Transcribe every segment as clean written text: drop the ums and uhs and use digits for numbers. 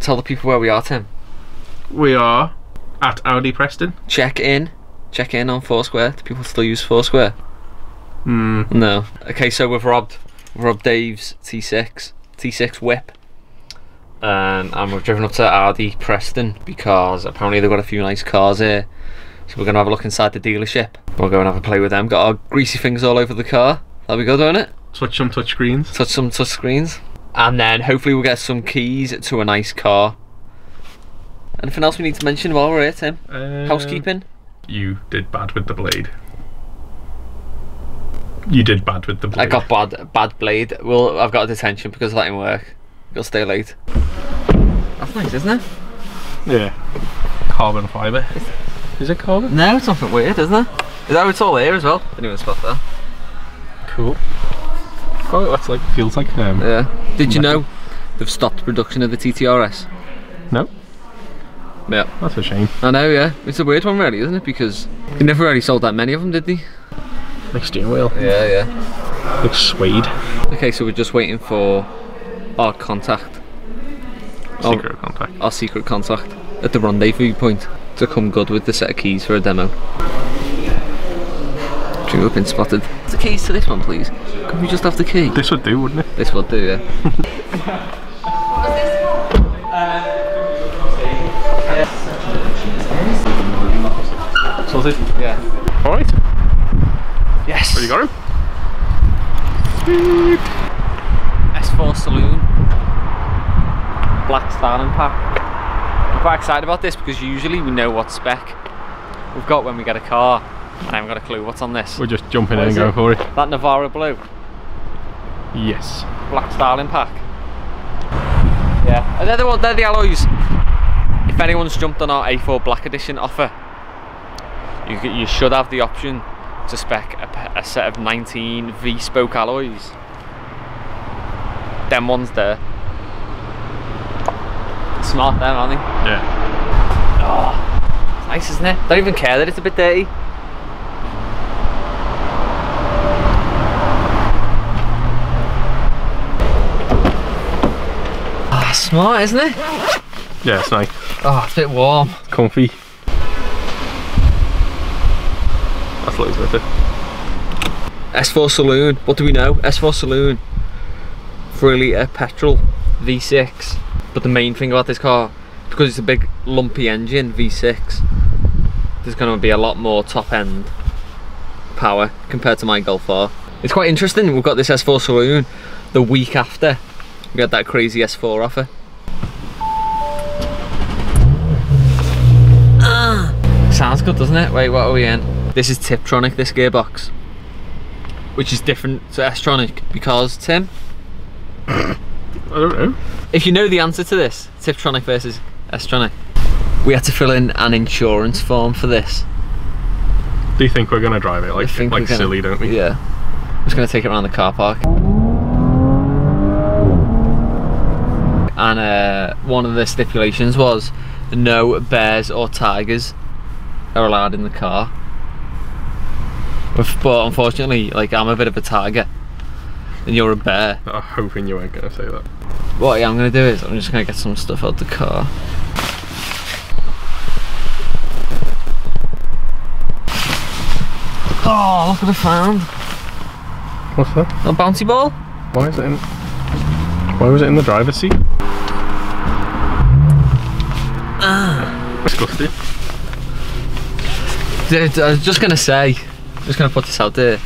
tell the people where we are, Tim. We are at Audi Preston. Check in on Foursquare. Do people still use Foursquare? No. Okay, so we've robbed Dave's T6 whip, and we've driven up to Audi Preston because apparently they've got a few nice cars here. So we're gonna have a look inside the dealership. We'll go and have a play with them. Got our greasy fingers all over the car. That'll be good, won't it? Touch some touch screens. Touch some touch screens. And then hopefully we'll get some keys to a nice car. Anything else we need to mention while we're here, Tim? Housekeeping? You did bad with the blade. You did bad with the blade. I got bad blade. Well, I've got a detention because that didn't work. You'll stay late. That's nice, isn't it? Yeah. Carbon fibre. Is it carbon? No, it's something weird, isn't it? Is that it's all there as well? Didn't even spot that. Cool. Oh, that's like, feels like yeah. Did you know they've stopped production of the TTRS? No. Yeah. That's a shame. I know, yeah. It's a weird one really, isn't it? Because they never really sold that many of them, did they? Like steering wheel. Yeah, yeah. Looks suede. Okay, so we're just waiting for our contact. Secret contact. Our secret contact at the rendezvous point to come good with the set of keys for a demo. We've been spotted. The keys to this one, please. Can we just have the key? This would do, wouldn't it? This would do, yeah. Sorted? Yeah. Alright. Yes. Where you got him? Sweet. S4 Saloon. Black styling pack. I'm quite excited about this because usually we know what spec we've got when we get a car. I haven't got a clue what's on this. We're just jumping in and going for it. That Navara blue? Yes. Black styling pack. Yeah, they're the alloys. If anyone's jumped on our A4 Black Edition offer, you should have the option to spec a set of 19 V-spoke alloys. Them ones there. Smart them, aren't they? Yeah. Oh, it's nice, isn't it? Don't even care that it's a bit dirty. Smart, isn't it? Yeah, it's nice. Oh, it's a bit warm. It's comfy. That's loads with it. S4 Saloon, what do we know? S4 Saloon, 3 litre petrol, V6. But the main thing about this car, because it's a big lumpy engine, V6, there's going to be a lot more top end power compared to my Golf R. It's quite interesting, we've got this S4 Saloon the week after we got that crazy S4 offer. Sounds good, doesn't it? Wait, what are we in? This is Tiptronic, this gearbox, which is different to S-Tronic because, Tim? I don't know. If you know the answer to this, Tiptronic versus S-Tronic, we had to fill in an insurance form for this. Do you think we're going to drive it? Like silly, don't we? Yeah. I'm just going to take it around the car park. And one of the stipulations was no bears or tigers are allowed in the car. But unfortunately, like, I'm a bit of a tiger and you're a bear. I'm hoping you weren't going to say that. What I'm going to do is I'm just going to get some stuff out the car. Oh, look what I found. What's that? A bouncy ball. Why was it in the driver's seat? Disgusting. I was just gonna say, I'm just gonna put this out there.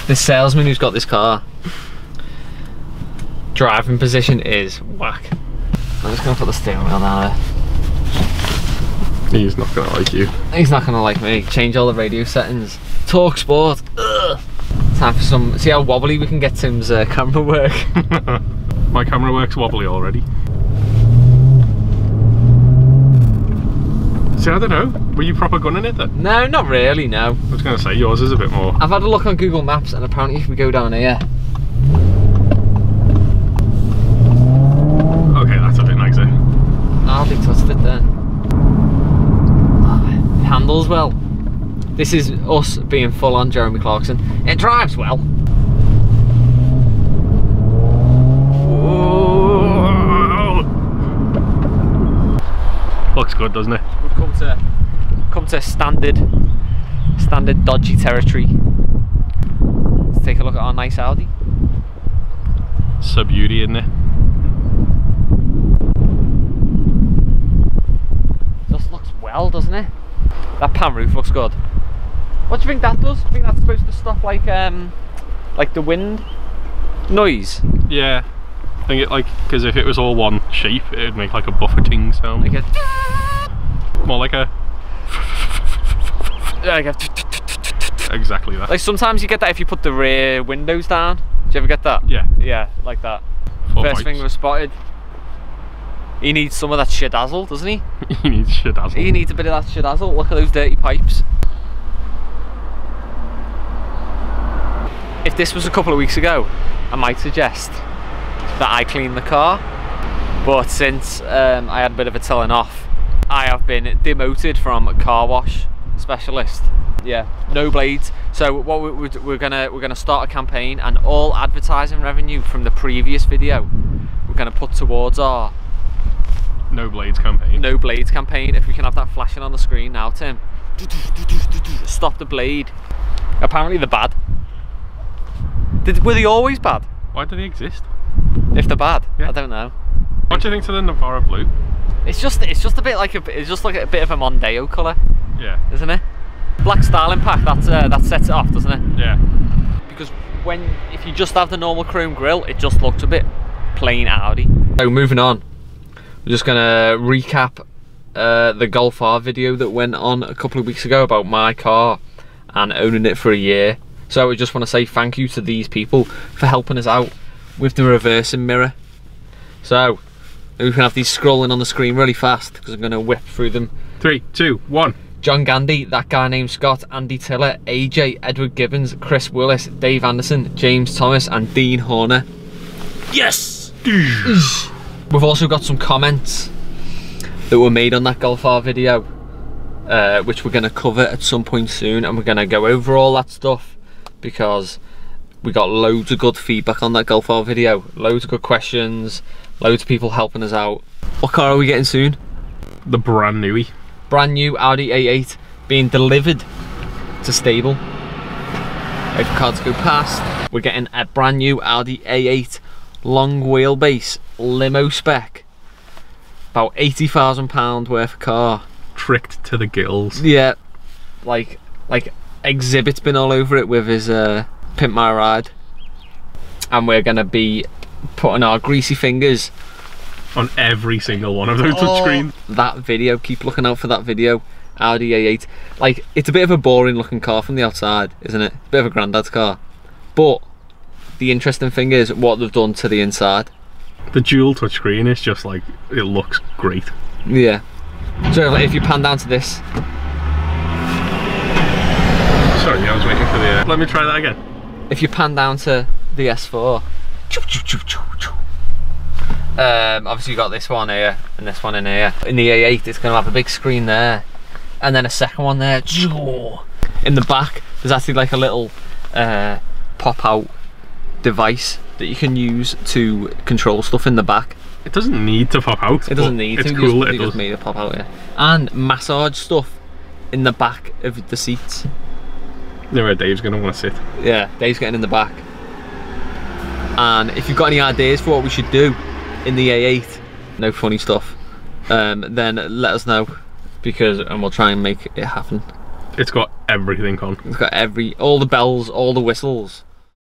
The salesman who's got this car, driving position is whack. I'm just gonna put the steering wheel down there. He's not gonna like you. He's not gonna like me. Change all the radio settings. Talk sport. Ugh. Time for some. See how wobbly we can get Tim's camera work. My camera works wobbly already. See, I don't know. Were you proper gunning it then? No, not really, no. I was going to say, yours is a bit more. I've had a look on Google Maps and apparently if we go down here. Okay, that's a bit nicer. Hardly touched it then. Oh, it handles well. This is us being full on Jeremy Clarkson. It drives well. looks good, doesn't it? We've come to standard dodgy territory. Let's take a look at our nice Audi. It's a beauty, isn't it? Just looks well, doesn't it? That pan roof looks good. What do you think that does? Do you think that's supposed to stop like the wind noise? Yeah. I think it because if it was all one shape, it would make like a buffeting sound. Like more like a. Exactly that. Like sometimes you get that if you put the rear windows down. Do you ever get that? Yeah. Yeah, like that. First thing was spotted. He needs some of that shedazzle, doesn't he? He needs shedazzle. He needs a bit of that shedazzle. Look at those dirty pipes. If this was a couple of weeks ago, I might suggest that I clean the car. But since I had a bit of a telling off, I have been demoted from a car wash specialist. Yeah, no blades. So what we're gonna start a campaign, and all advertising revenue from the previous video we're gonna put towards our no blades campaign. No blades campaign. If we can have that flashing on the screen now, Tim. Stop the blade. Apparently they're bad. Were they always bad? Why do they exist? If they're bad, yeah. I don't know. What do you think to the Navara blue? It's just a bit like it's just like a bit of a Mondeo colour. Yeah. Isn't it? Black styling pack, that sets it off, doesn't it? Yeah. Because if you just have the normal chrome grille, it just looks a bit plain Audi. So moving on, we're just gonna recap the Golf R video that went on a couple of weeks ago about my car and owning it for a year. So we just want to say thank you to these people for helping us out with the reversing mirror. So we can have these scrolling on the screen really fast because I'm going to whip through them. 3, 2, 1. John Gandy, that guy named Scott, Andy Tiller, AJ, Edward Gibbons, Chris Willis, Dave Anderson, James Thomas and Dean Horner. Yes! We've also got some comments that were made on that Golf R video, which we're going to cover at some point soon, and we're going to go over all that stuff because we got loads of good feedback on that Golf R video, loads of good questions, loads of people helping us out. What car are we getting soon? The brand newie. Brand new Audi A8 being delivered to stable. Wait for cars to go past. We're getting a brand new Audi A8 long wheelbase limo spec, about £80,000 worth of car. Tricked to the gills. Yeah, like Exhibit's been all over it with his Pimp My Ride, and we're gonna be putting our greasy fingers on every single one of those touchscreens. That video, keep looking out for that video. Audi A8, like, it's a bit of a boring looking car from the outside, isn't it? A bit of a granddad's car, but the interesting thing is what they've done to the inside. The dual touchscreen is just like, it looks great. Yeah. So if you pan down to this. Sorry, I was waiting for the... let me try that again. If you pan down to the S4, obviously you got this one here and this one in here. In the A8 it's going to have a big screen there and then a second one there. In the back there's actually like a little pop out device that you can use to control stuff in the back. It doesn't need to pop out. It doesn't need to. It's cool that it does. Just made it pop out, yeah. And massage stuff in the back of the seats. You know where Dave's going to want to sit. Yeah, Dave's getting in the back. And if you've got any ideas for what we should do in the A8, no funny stuff, then let us know, and we'll try and make it happen. It's got everything on. It's got all the bells, all the whistles